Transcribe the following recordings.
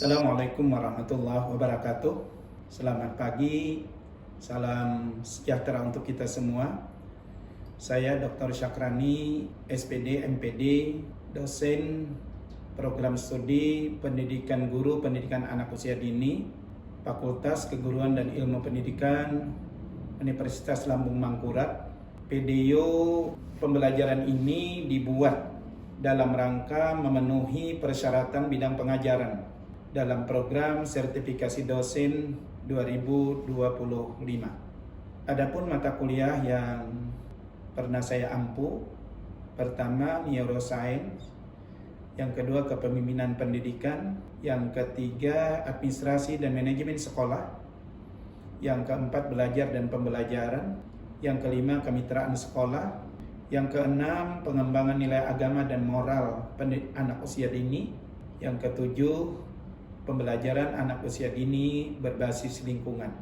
Assalamualaikum warahmatullahi wabarakatuh. Selamat pagi, salam sejahtera untuk kita semua. Saya Dr. Syakrani, SPD, MPD, dosen program studi pendidikan guru pendidikan anak usia dini, Fakultas Keguruan dan Ilmu Pendidikan Universitas Lambung Mangkurat. Video pembelajaran ini dibuat dalam rangka memenuhi persyaratan bidang pengajaran dalam program sertifikasi dosen 2025. Adapun mata kuliah yang pernah saya ampu, pertama neuroscience, yang kedua kepemimpinan pendidikan, yang ketiga administrasi dan manajemen sekolah, yang keempat belajar dan pembelajaran, yang kelima kemitraan sekolah, yang keenam pengembangan nilai agama dan moral anak usia dini, yang ketujuh pembelajaran anak usia dini berbasis lingkungan.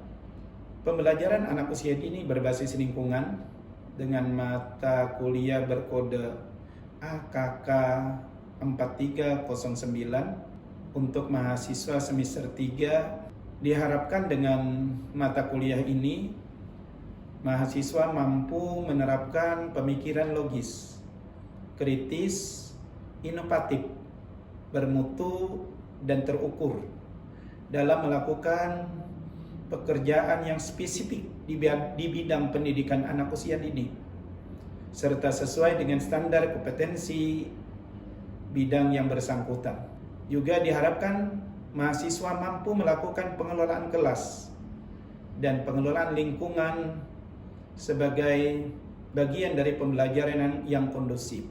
Pembelajaran anak usia dini berbasis lingkungan dengan mata kuliah berkode AKK 4309 untuk mahasiswa semester 3. Diharapkan dengan mata kuliah ini mahasiswa mampu menerapkan pemikiran logis, kritis, inovatif, bermutu, dan terukur dalam melakukan pekerjaan yang spesifik di bidang pendidikan anak usia dini, serta sesuai dengan standar kompetensi bidang yang bersangkutan. Juga diharapkan mahasiswa mampu melakukan pengelolaan kelas dan pengelolaan lingkungan sebagai bagian dari pembelajaran yang kondusif.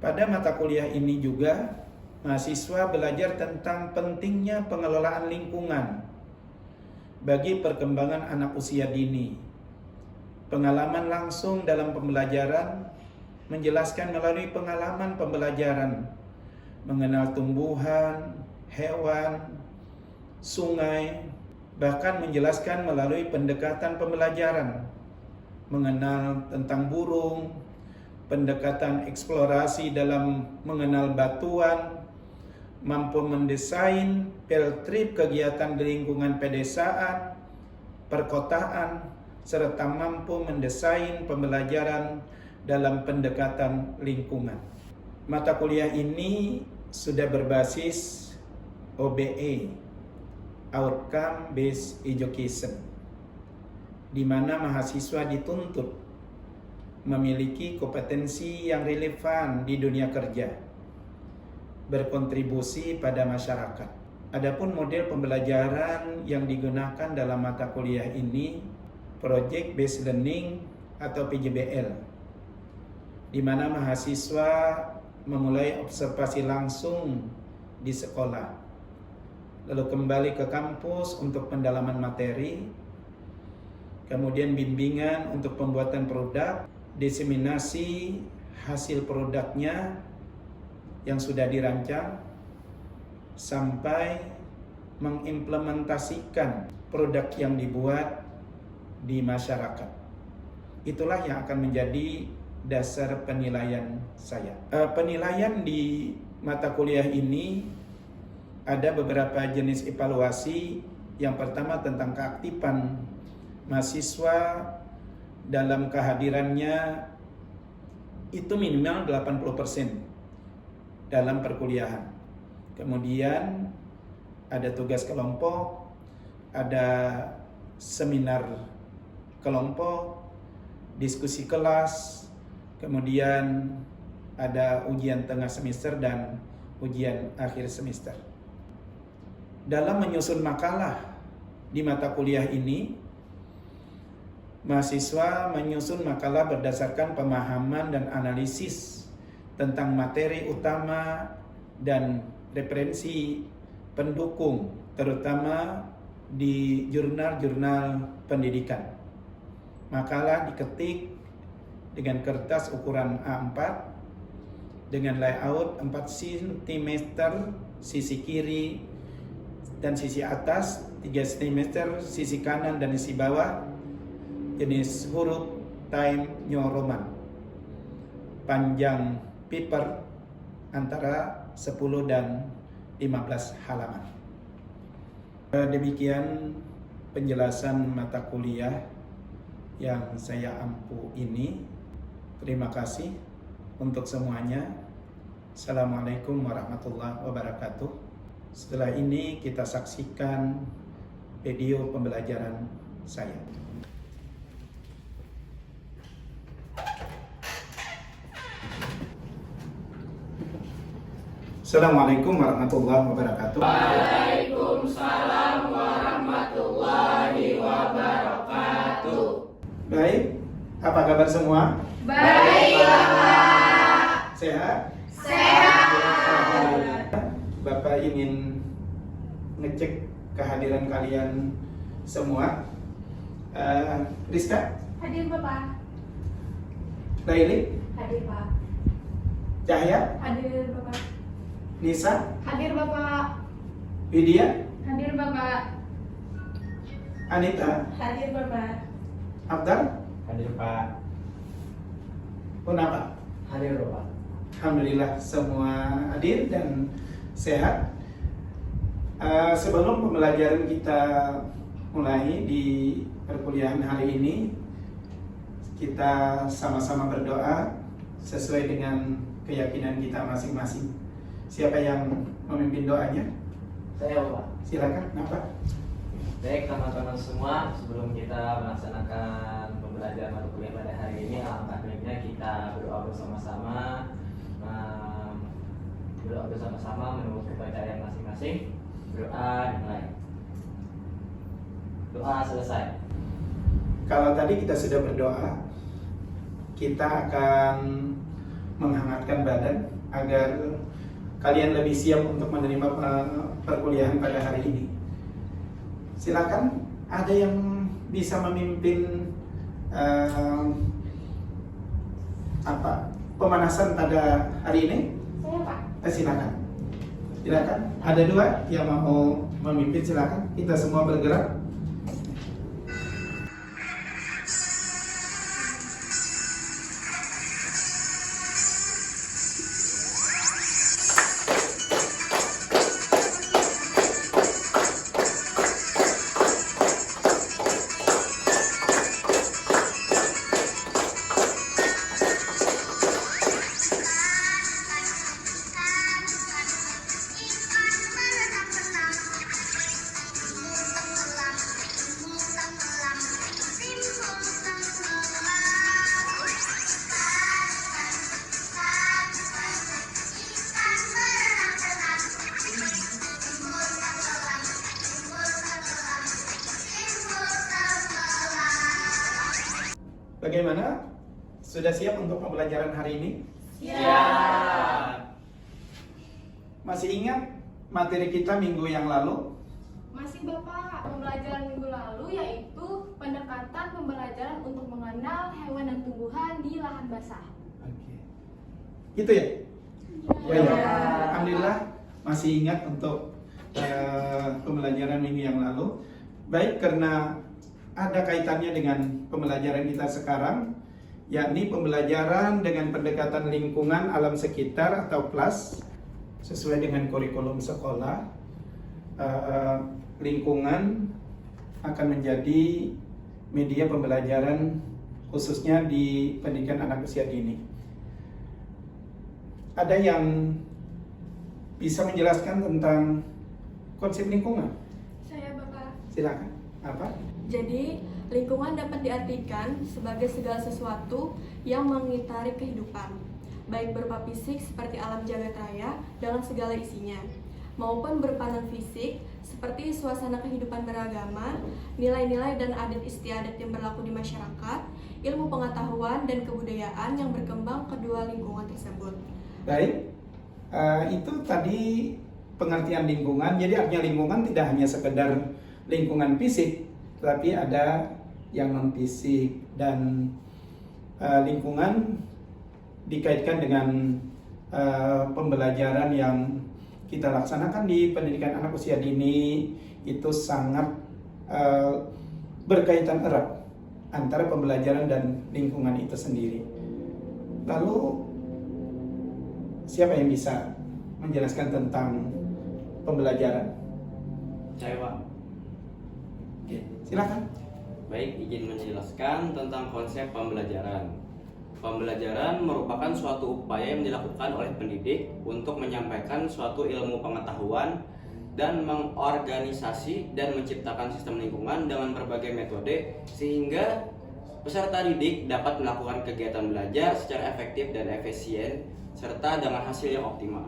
Pada mata kuliah ini juga mahasiswa belajar tentang pentingnya pengelolaan lingkungan bagi perkembangan anak usia dini. Pengalaman langsung dalam pembelajaran menjelaskan melalui pengalaman pembelajaran mengenal tumbuhan, hewan, sungai, bahkan menjelaskan melalui pendekatan pembelajaran mengenal tentang burung, pendekatan eksplorasi dalam mengenal batuan, mampu mendesain field trip kegiatan di lingkungan pedesaan, perkotaan, serta mampu mendesain pembelajaran dalam pendekatan lingkungan. Mata kuliah ini sudah berbasis OBE, Outcome Based Education, di mana mahasiswa dituntut memiliki kompetensi yang relevan di dunia kerja, berkontribusi pada masyarakat. Adapun model pembelajaran yang digunakan dalam mata kuliah ini Project Based Learning atau PJBL, di mana mahasiswa memulai observasi langsung di sekolah, lalu kembali ke kampus untuk pendalaman materi, kemudian bimbingan untuk pembuatan produk, diseminasi hasil produknya yang sudah dirancang, sampai mengimplementasikan produk yang dibuat di masyarakat. Itulah yang akan menjadi dasar penilaian saya. Penilaian di mata kuliah ini ada beberapa jenis evaluasi. Yang pertama tentang keaktifan mahasiswa dalam kehadirannya itu minimal 80% dalam perkuliahan. Kemudian ada tugas kelompok, ada seminar kelompok, diskusi kelas, kemudian ada ujian tengah semester dan ujian akhir semester. Dalam menyusun makalah di mata kuliah ini, mahasiswa menyusun makalah berdasarkan pemahaman dan analisis tentang materi utama dan referensi pendukung, terutama di jurnal-jurnal pendidikan. Makalah diketik dengan kertas ukuran A4 dengan layout 4 cm sisi kiri dan sisi atas, 3 cm sisi kanan dan sisi bawah, jenis huruf Times New Roman, panjang paper antara 10 dan 15 halaman. Demikian penjelasan mata kuliah yang saya ampu ini. Terima kasih untuk semuanya. Assalamualaikum warahmatullahi wabarakatuh. Setelah ini kita saksikan video pembelajaran saya. Assalamualaikum warahmatullahi wabarakatuh. Waalaikumsalam warahmatullahi wabarakatuh. Baik, apa kabar semua? Baik, Bapak. Sehat? Sehat. Bapak ingin ngecek kehadiran kalian semua. Rizka? Hadir Bapak. Laili? Hadir Pak. Cahya? Hadir Bapak. Nisa? Hadir Bapak. Widya? Hadir Bapak. Anita? Hadir Bapak. Abdal? Hadir Pak. Punapa? Hadir Pak. Alhamdulillah semua hadir dan sehat. Sebelum pembelajaran kita mulai di perkuliahan hari ini, kita sama-sama berdoa sesuai dengan keyakinan kita masing-masing. Siapa yang memimpin doanya? Saya Pak. Silakan. Kenapa? Baik teman-teman semua, sebelum kita melaksanakan pembelajaran mata kuliah pada hari ini, alangkah baiknya kita berdoa bersama-sama, menurut kepercayaan masing-masing. Doa dimulai. Doa selesai. Kalau tadi kita sudah berdoa, kita akan menghangatkan badan agar kalian lebih siap untuk menerima perkuliahan pada hari ini. Silakan, ada yang bisa memimpin pemanasan pada hari ini? Saya Pak. Silakan. Silakan. Ada dua yang mau memimpin, silakan. Kita semua bergerak. Bagaimana? Sudah siap untuk pembelajaran hari ini? Siap. Masih ingat materi kita minggu yang lalu? Masih Bapak. Pembelajaran minggu lalu yaitu pendekatan pembelajaran untuk mengenal hewan dan tumbuhan di lahan basah. Oke. Itu ya? Ya. Alhamdulillah masih ingat untuk pembelajaran minggu yang lalu. Baik, karena ada kaitannya dengan pembelajaran kita sekarang, yakni pembelajaran dengan pendekatan lingkungan alam sekitar atau PLAS sesuai dengan kurikulum sekolah. Lingkungan akan menjadi media pembelajaran khususnya di pendidikan anak usia dini. Ada yang bisa menjelaskan tentang konsep lingkungan? Saya Bapak. Silakan. Apa? Jadi, lingkungan dapat diartikan sebagai segala sesuatu yang mengitari kehidupan, baik berupa fisik seperti alam jagat raya dengan segala isinya, maupun berupa non-fisik seperti suasana kehidupan beragama, nilai-nilai dan adat istiadat yang berlaku di masyarakat, ilmu pengetahuan dan kebudayaan yang berkembang kedua lingkungan tersebut. Baik, itu tadi pengertian lingkungan. Jadi artinya lingkungan tidak hanya sekedar lingkungan fisik, tapi ada yang non fisik, dan lingkungan dikaitkan dengan pembelajaran yang kita laksanakan di pendidikan anak usia dini. Itu sangat berkaitan erat antara pembelajaran dan lingkungan itu sendiri. Lalu siapa yang bisa menjelaskan tentang pembelajaran? Saya Pak. Silakan. Baik, izin menjelaskan tentang konsep pembelajaran. Pembelajaran merupakan suatu upaya yang dilakukan oleh pendidik untuk menyampaikan suatu ilmu pengetahuan dan mengorganisasi dan menciptakan sistem lingkungan dengan berbagai metode sehingga peserta didik dapat melakukan kegiatan belajar secara efektif dan efisien serta dengan hasil yang optimal.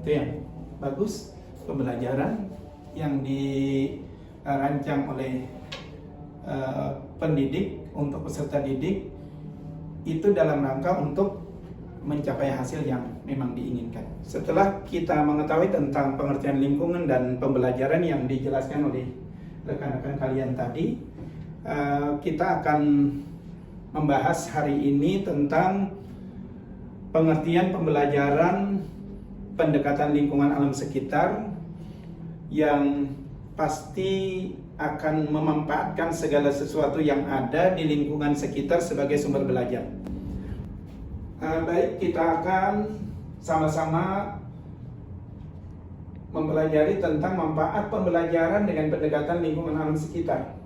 Itu yang bagus, pembelajaran yang dirancang oleh pendidik untuk peserta didik itu dalam rangka untuk mencapai hasil yang memang diinginkan. Setelah kita mengetahui tentang pengertian lingkungan dan pembelajaran yang dijelaskan oleh rekan-rekan kalian tadi, kita akan membahas hari ini tentang pengertian pembelajaran pendekatan lingkungan alam sekitar yang pasti akan memanfaatkan segala sesuatu yang ada di lingkungan sekitar sebagai sumber belajar. Baik, kita akan sama-sama mempelajari tentang manfaat pembelajaran dengan pendekatan lingkungan alam sekitar.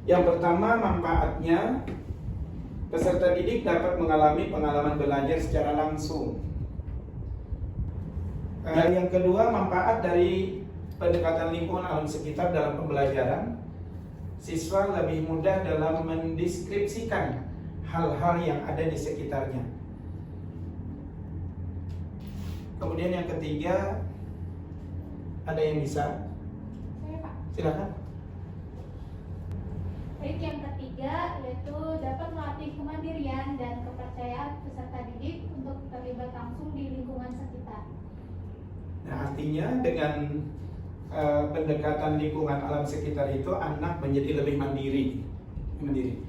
Yang pertama, manfaatnya peserta didik dapat mengalami pengalaman belajar secara langsung. Yang kedua, manfaat dari pendekatan lingkungan alam sekitar dalam pembelajaran, siswa lebih mudah dalam mendeskripsikan hal-hal yang ada di sekitarnya. Kemudian yang ketiga, ada yang bisa? Saya, Pak. Silakan. Baik, yang ketiga yaitu dapat melatih kemandirian dan kepercayaan peserta didik untuk terlibat langsung di lingkungan sekitar. Nah, artinya dengan pendekatan lingkungan alam sekitar itu anak menjadi lebih mandiri.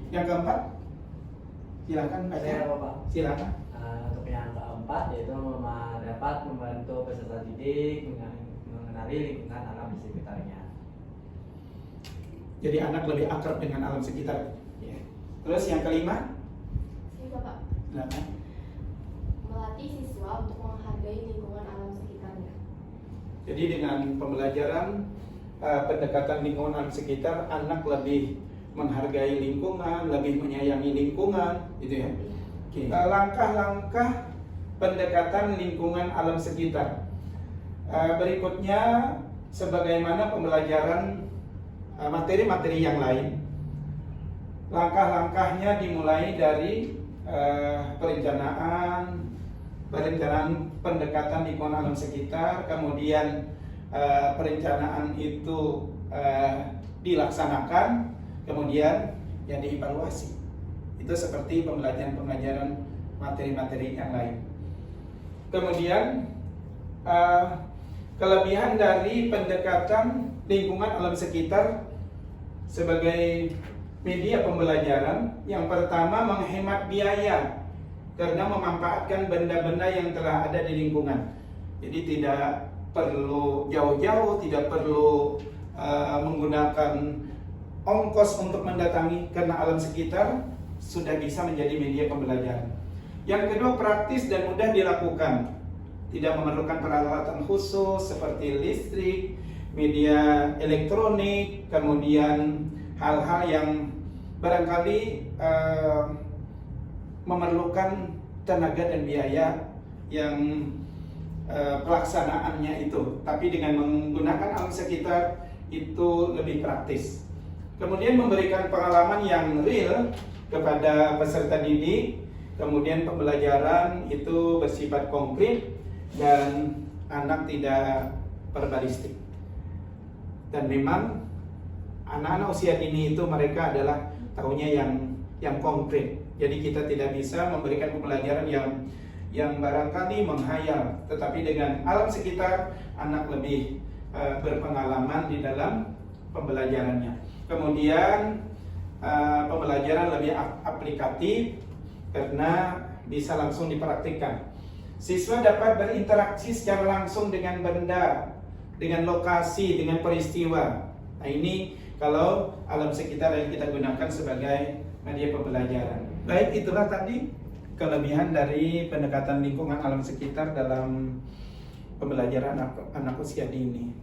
Yang keempat, silakan Pak. Saya Bapak. Silakan. Untuk yang keempat yaitu dapat membantu peserta didik mengenali lingkungan alam di sekitarnya. Jadi anak lebih akrab dengan alam sekitar. Ya. Terus yang kelima, Saya, Bapak. silakan. Melatih siswa untuk menghargai lingkungan alam sekitarnya. Jadi dengan pembelajaran pendekatan lingkungan alam sekitar, anak lebih menghargai lingkungan, lebih menyayangi lingkungan, gitu ya. Oke. Langkah-langkah pendekatan lingkungan alam sekitar. Berikutnya, sebagaimana pembelajaran materi-materi yang lain, langkah-langkahnya dimulai dari perencanaan pendekatan lingkungan alam sekitar, kemudian perencanaan itu dilaksanakan, kemudian ya dievaluasi. Itu seperti pembelajaran materi-materi yang lain. Kemudian kelebihan dari pendekatan lingkungan alam sekitar sebagai media pembelajaran, yang pertama menghemat biaya karena memanfaatkan benda-benda yang telah ada di lingkungan. Jadi tidak perlu jauh-jauh, tidak perlu menggunakan ongkos untuk mendatangi karena alam sekitar sudah bisa menjadi media pembelajaran. Yang kedua, praktis dan mudah dilakukan. Tidak memerlukan peralatan khusus seperti listrik, media elektronik, kemudian hal-hal yang barangkali memerlukan tenaga dan biaya yang pelaksanaannya itu, tapi dengan menggunakan alam sekitar itu lebih praktis. Kemudian memberikan pengalaman yang real kepada peserta didik, kemudian pembelajaran itu bersifat konkret dan anak tidak verbalistik. Dan memang anak-anak usia dini itu mereka adalah tahunya yang konkret. Jadi kita tidak bisa memberikan pembelajaran yang barangkali menghayal, tetapi dengan alam sekitar anak lebih berpengalaman di dalam pembelajarannya. Kemudian pembelajaran lebih aplikatif karena bisa langsung dipraktikkan. Siswa dapat berinteraksi secara langsung dengan benda, dengan lokasi, dengan peristiwa. Nah, ini kalau alam sekitar yang kita gunakan sebagai media pembelajaran. Baik, itulah tadi kelebihan dari pendekatan lingkungan alam sekitar dalam pembelajaran anak usia dini.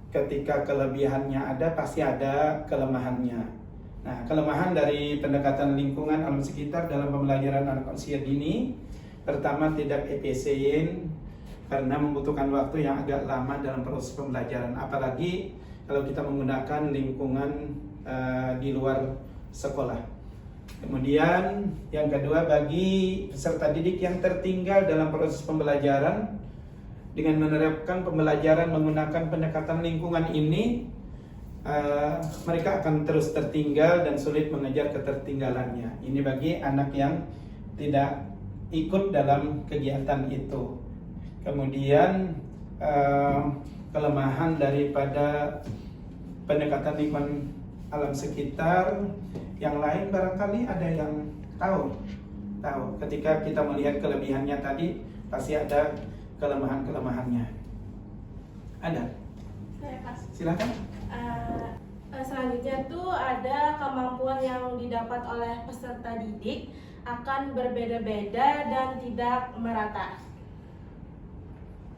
ketika kelebihannya ada, pasti ada kelemahannya. Nah, kelemahan dari pendekatan lingkungan alam sekitar dalam pembelajaran anak usia dini, pertama tidak efisien karena membutuhkan waktu yang agak lama dalam proses pembelajaran, apalagi kalau kita menggunakan lingkungan di luar sekolah. Kemudian yang kedua, bagi peserta didik yang tertinggal dalam proses pembelajaran, dengan menerapkan pembelajaran menggunakan pendekatan lingkungan ini, mereka akan terus tertinggal dan sulit mengejar ketertinggalannya. Ini bagi anak yang tidak ikut dalam kegiatan itu. Kemudian kelemahan daripada pendekatan lingkungan alam sekitar yang lain, barangkali ada yang tahu. Ketika kita melihat kelebihannya tadi, pasti ada kelemahan-kelemahannya. Ada? Saya Pak. Silakan. Selanjutnya tuh ada kemampuan yang didapat oleh peserta didik akan berbeda-beda dan tidak merata.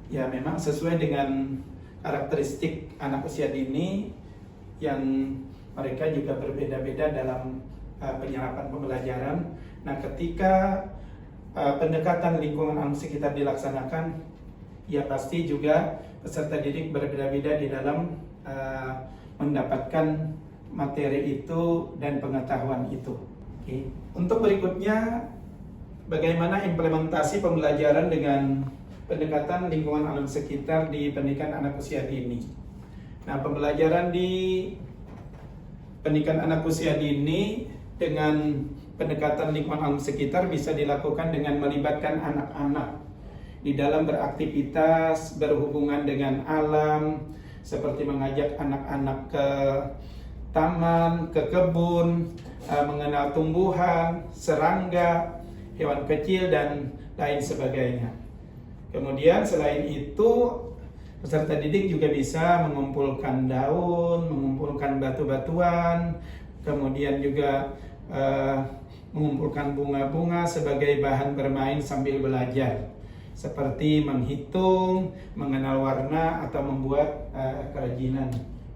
Ya, memang sesuai dengan karakteristik anak usia dini yang mereka juga berbeda-beda dalam penyerapan pembelajaran. Nah, ketika pendekatan lingkungan alam sekitar dilaksanakan, ya pasti juga peserta didik berbeda-beda di dalam mendapatkan materi itu dan pengetahuan itu. Oke. Untuk berikutnya, bagaimana implementasi pembelajaran dengan pendekatan lingkungan alam sekitar di pendidikan anak usia dini. Nah, pembelajaran di pendidikan anak usia dini dengan pendekatan lingkungan alam sekitar bisa dilakukan dengan melibatkan anak-anak di dalam beraktivitas berhubungan dengan alam, seperti mengajak anak-anak ke taman, ke kebun, mengenal tumbuhan, serangga, hewan kecil, dan lain sebagainya. Kemudian selain itu, peserta didik juga bisa mengumpulkan daun, mengumpulkan batu-batuan, kemudian juga mengumpulkan bunga-bunga sebagai bahan bermain sambil belajar, seperti menghitung, mengenal warna, atau membuat kerajinan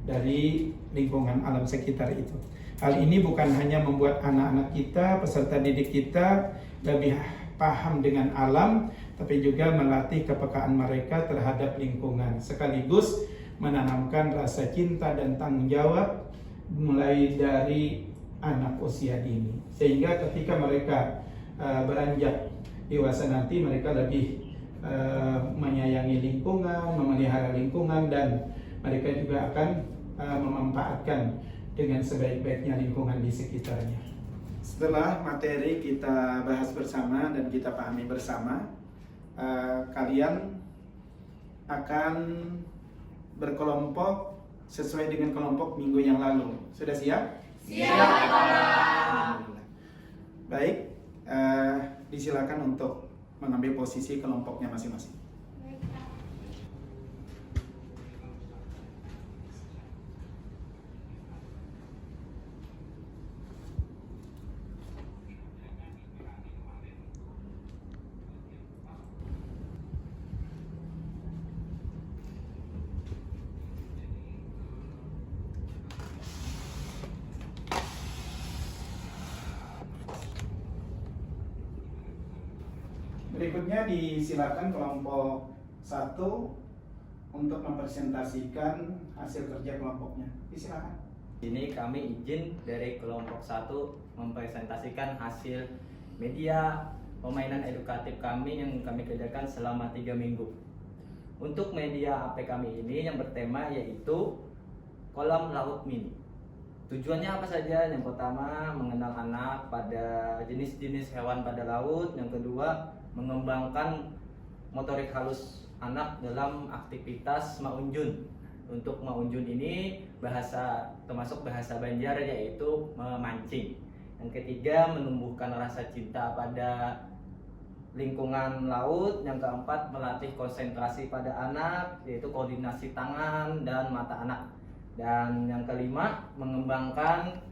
dari lingkungan alam sekitar itu. Hal ini bukan hanya membuat anak-anak kita, peserta didik kita lebih paham dengan alam, tapi juga melatih kepekaan mereka terhadap lingkungan, sekaligus menanamkan rasa cinta dan tanggung jawab mulai dari anak usia dini, sehingga ketika mereka beranjak dewasa nanti, mereka lebih menyayangi lingkungan, memelihara lingkungan, dan mereka juga akan memanfaatkan dengan sebaik-baiknya lingkungan di sekitarnya. Setelah materi kita bahas bersama dan kita pahami bersama, kalian akan berkelompok sesuai dengan kelompok minggu yang lalu. Sudah siap? Siap, Pak. Baik, disilakan untuk mengambil posisi kelompoknya masing-masing. Berikutnya disilakan kelompok 1 untuk mempresentasikan hasil kerja kelompoknya. Disilakan. Ini kami izin dari kelompok 1 mempresentasikan hasil media permainan edukatif kami yang kami kerjakan selama 3 minggu. Untuk media AP kami ini yang bertema yaitu kolam laut mini. Tujuannya apa saja? Yang pertama, mengenal anak pada jenis-jenis hewan pada laut. Yang kedua, mengembangkan motorik halus anak dalam aktivitas maunjun. Untuk maunjun ini termasuk bahasa Banjar, yaitu memancing. Yang ketiga, menumbuhkan rasa cinta pada lingkungan laut. Yang keempat, melatih konsentrasi pada anak, yaitu koordinasi tangan dan mata anak. Dan yang kelima, mengembangkan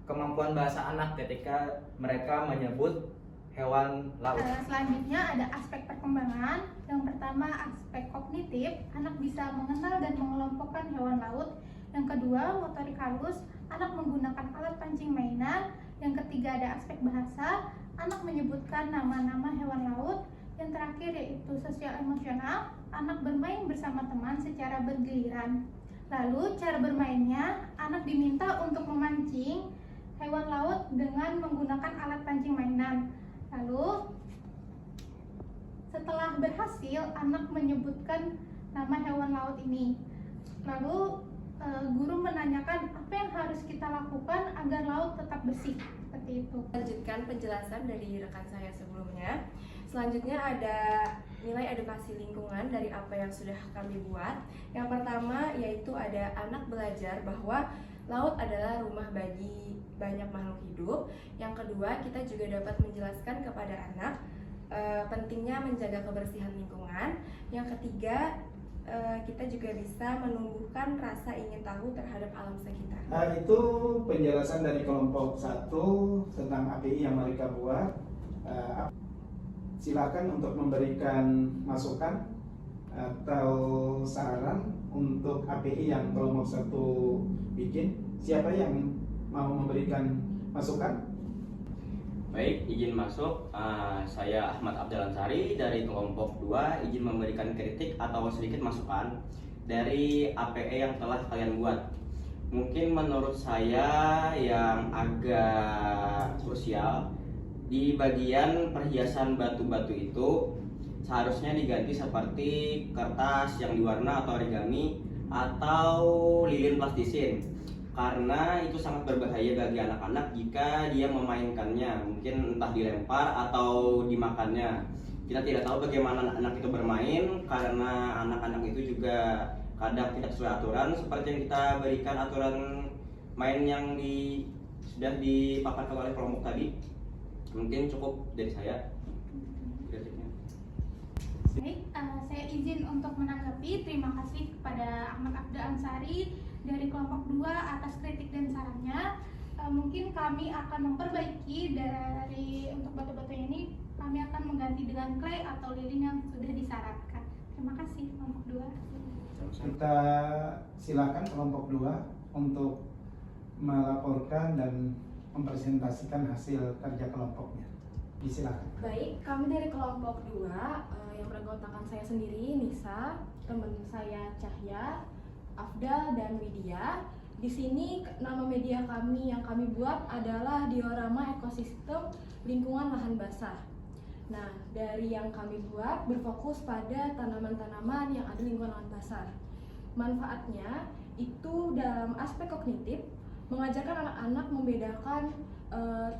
kemampuan bahasa anak ketika mereka menyebut hewan laut. Selanjutnya ada aspek perkembangan. Yang pertama aspek kognitif, anak bisa mengenal dan mengelompokkan hewan laut. Yang kedua, motorik halus, anak menggunakan alat pancing mainan. Yang ketiga, ada aspek bahasa, anak menyebutkan nama-nama hewan laut. Yang terakhir yaitu sosial emosional, anak bermain bersama teman secara bergiliran. Lalu cara bermainnya, anak diminta untuk memancing hewan laut dengan menggunakan alat pancing mainan. Lalu setelah berhasil, anak menyebutkan nama hewan laut ini. Lalu guru menanyakan apa yang harus kita lakukan agar laut tetap bersih. Seperti itu. Lanjutkan penjelasan dari rekan saya sebelumnya. Selanjutnya ada nilai edukasi lingkungan dari apa yang sudah kami buat. Yang pertama yaitu ada anak belajar bahwa laut adalah rumah bagi banyak makhluk hidup. Yang kedua, kita juga dapat menjelaskan kepada anak pentingnya menjaga kebersihan lingkungan. Yang ketiga, kita juga bisa menumbuhkan rasa ingin tahu terhadap alam sekitar. Itu penjelasan dari kelompok 1 tentang API yang mereka buat. Silakan untuk memberikan masukan atau saran untuk API yang kelompok 1 bikin. Siapa yang mau memberikan masukan? Baik, izin masuk. Saya Ahmad Abdal Ansari dari kelompok 2, izin memberikan kritik atau sedikit masukan dari APE yang telah kalian buat. Mungkin menurut saya yang agak krusial di bagian perhiasan batu-batu itu seharusnya diganti seperti kertas yang diwarna atau origami atau lilin plastisin, karena itu sangat berbahaya bagi anak-anak jika dia memainkannya, mungkin entah dilempar atau dimakannya. Kita tidak tahu bagaimana anak itu bermain, karena anak-anak itu juga kadang tidak sesuai aturan, seperti yang kita berikan aturan main yang sudah dipaparkan oleh kelompok tadi. Mungkin cukup dari saya kritiknya. Baik, saya izin untuk menanggapi. Terima kasih kepada Ahmad Abdal Ansari dari kelompok 2 atas kritik dan sarannya. Mungkin kami akan memperbaiki dari untuk batu-batu ini, kami akan mengganti dengan clay atau lilin yang sudah disarankan. Terima kasih kelompok 2. Kita silakan kelompok 2 untuk melaporkan dan mempresentasikan hasil kerja kelompoknya. Disilakan. Baik, kami dari kelompok 2 yang beranggotakan saya sendiri, Nisa, teman saya Cahya, Afdal, dan Widya. Di sini nama media kami yang kami buat adalah diorama ekosistem lingkungan lahan basah. Nah, dari yang kami buat berfokus pada tanaman-tanaman yang ada di lingkungan lahan basah. Manfaatnya itu dalam aspek kognitif, mengajarkan anak-anak membedakan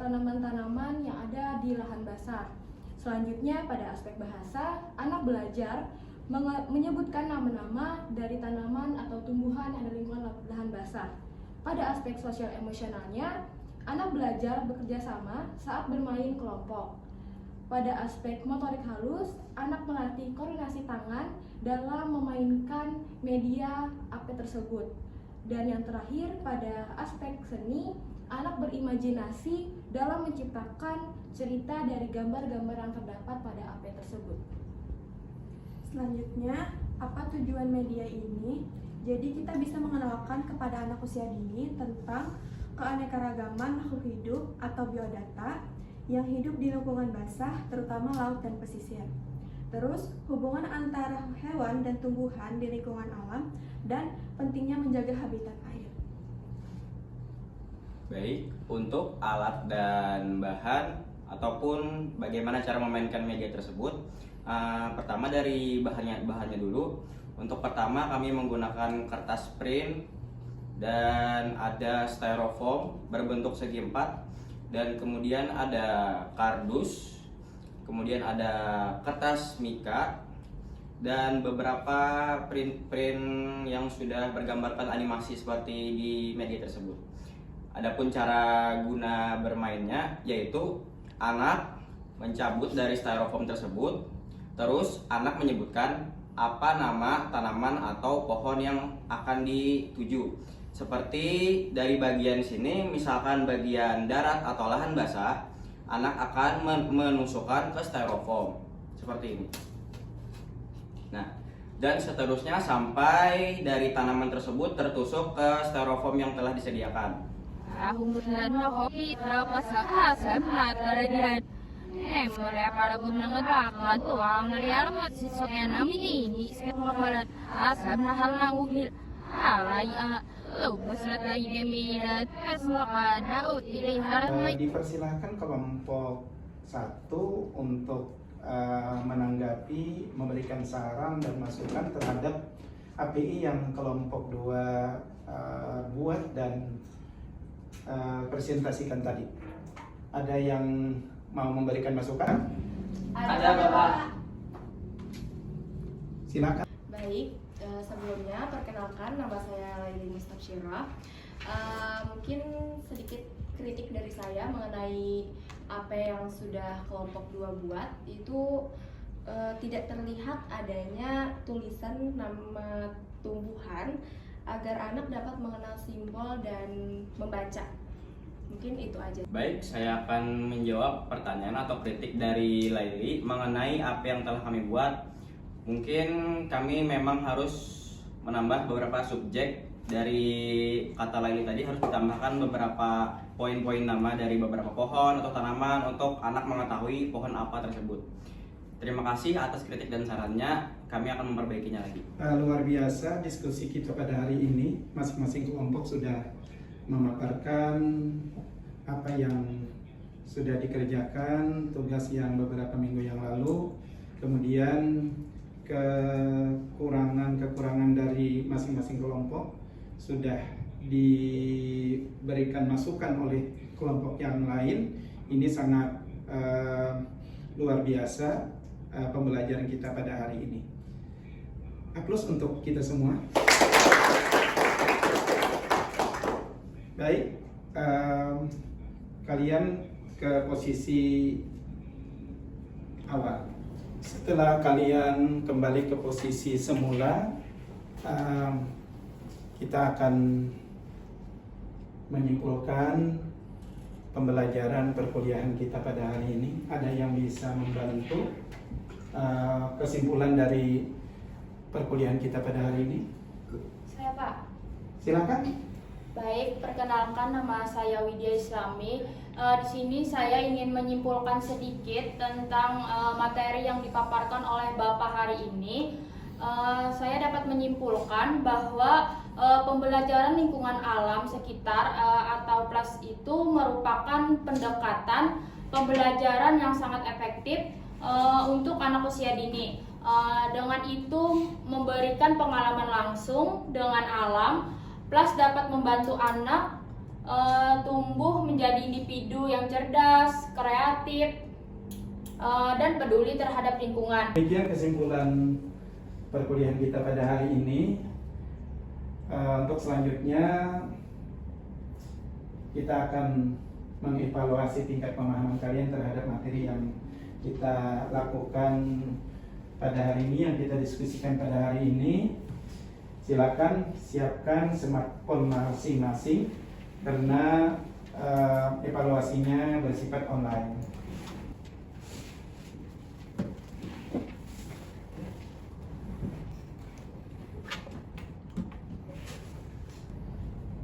tanaman-tanaman yang ada di lahan basah. Selanjutnya pada aspek bahasa, anak belajar menyebutkan nama-nama dari tanaman atau tumbuhan yang ada di lingkungan lahan basah. Pada aspek sosial emosionalnya, anak belajar bekerja sama saat bermain kelompok. Pada aspek motorik halus, anak melatih koordinasi tangan dalam memainkan media AP tersebut. Dan yang terakhir, pada aspek seni, anak berimajinasi dalam menciptakan cerita dari gambar-gambar yang terdapat pada AP tersebut. Selanjutnya, apa tujuan media ini? Jadi kita bisa mengenalkan kepada anak usia dini tentang keanekaragaman makhluk hidup atau biodata yang hidup di lingkungan basah, terutama laut dan pesisir. Terus, hubungan antara hewan dan tumbuhan di lingkungan alam dan pentingnya menjaga habitat air. Baik, untuk alat dan bahan ataupun bagaimana cara memainkan media tersebut, pertama dari bahannya dulu. Untuk pertama kami menggunakan kertas print dan ada styrofoam berbentuk segi 4, dan kemudian ada kardus, kemudian ada kertas mika, dan beberapa print yang sudah bergambarkan animasi seperti di media tersebut. Adapun cara guna bermainnya yaitu anak mencabut dari styrofoam tersebut, terus anak menyebutkan apa nama tanaman atau pohon yang akan dituju. Seperti dari bagian sini, misalkan bagian darat atau lahan basah, anak akan menusukkan ke styrofoam seperti ini. Nah, dan seterusnya sampai dari tanaman tersebut tertusuk ke styrofoam yang telah disediakan. Aku benar-benar kopi terlepas asam terjadi. Mulai pada gunung neraka tuang dari alamat sisanya ini sekarang asam hal nangguhil alai lupas lagi gembira keselokan daud dilihat. Dipersilahkan kelompok 1 untuk menanggapi, memberikan saran dan masukan terhadap API yang kelompok 2 buat dan presentasikan tadi. Ada yang mau memberikan masukan? Ada, Bapak. Silakan. Baik, sebelumnya perkenalkan nama saya Laili Mustafsyirah. Mungkin sedikit kritik dari saya mengenai apa yang sudah kelompok 2 buat. Itu tidak terlihat adanya tulisan nama tumbuhan agar anak dapat mengenal simbol dan membaca. Mungkin itu aja. Baik, saya akan menjawab pertanyaan atau kritik dari Laili mengenai apa yang telah kami buat. Mungkin kami memang harus menambah beberapa subjek dari kata Laili tadi, harus ditambahkan beberapa poin-poin nama dari beberapa pohon atau tanaman untuk anak mengetahui pohon apa tersebut. Terima kasih atas kritik dan sarannya, kami akan memperbaikinya lagi. Luar biasa diskusi kita pada hari ini. Masing-masing kelompok sudah memaparkan apa yang sudah dikerjakan, tugas yang beberapa minggu yang lalu, kemudian kekurangan dari masing-masing kelompok sudah diberikan masukan oleh kelompok yang lain. Ini sangat luar biasa pembelajaran kita pada hari ini. Aplaus untuk kita semua. Baik, kalian ke posisi awal. Setelah kalian kembali ke posisi semula, kita akan menyimpulkan pembelajaran perkuliahan kita pada hari ini. Ada yang bisa membantu kesimpulan dari perkuliahan kita pada hari ini? Saya, Pak. Silakan. Baik, perkenalkan nama saya Widya Islami. Di sini saya ingin menyimpulkan sedikit tentang materi yang dipaparkan oleh Bapak hari ini. Saya dapat menyimpulkan bahwa pembelajaran lingkungan alam sekitar atau PLAS itu merupakan pendekatan pembelajaran yang sangat efektif untuk anak usia dini. Dengan itu memberikan pengalaman langsung dengan alam. PLAS dapat membantu anak tumbuh menjadi individu yang cerdas, kreatif, dan peduli terhadap lingkungan. Demikian kesimpulan perkuliahan kita pada hari ini. Untuk selanjutnya kita akan mengevaluasi tingkat pemahaman kalian terhadap materi yang kita lakukan pada hari ini, yang kita diskusikan pada hari ini. Silakan siapkan smartphone masing-masing karena evaluasinya bersifat online.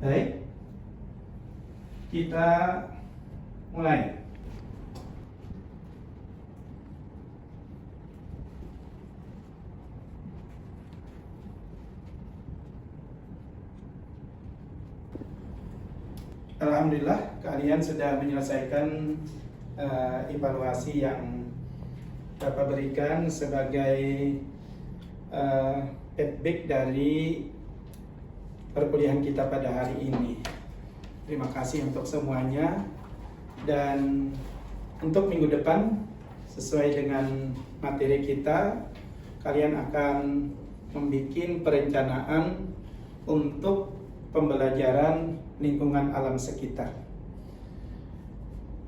Baik, kita mulai. Alhamdulillah, kalian sudah menyelesaikan evaluasi yang Bapak berikan sebagai feedback dari perkuliahan kita pada hari ini. Terima kasih untuk semuanya, dan untuk minggu depan sesuai dengan materi kita, kalian akan membuat perencanaan untuk pembelajaran lingkungan alam sekitar.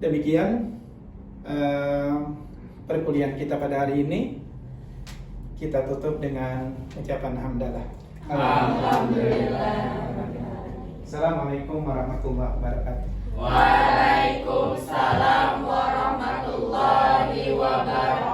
Demikian perkuliahan kita pada hari ini. Kita tutup dengan ucapan hamdalah. Alhamdulillah. Assalamualaikum warahmatullahi wabarakatuh. Waalaikumsalam warahmatullahi wabarakatuh.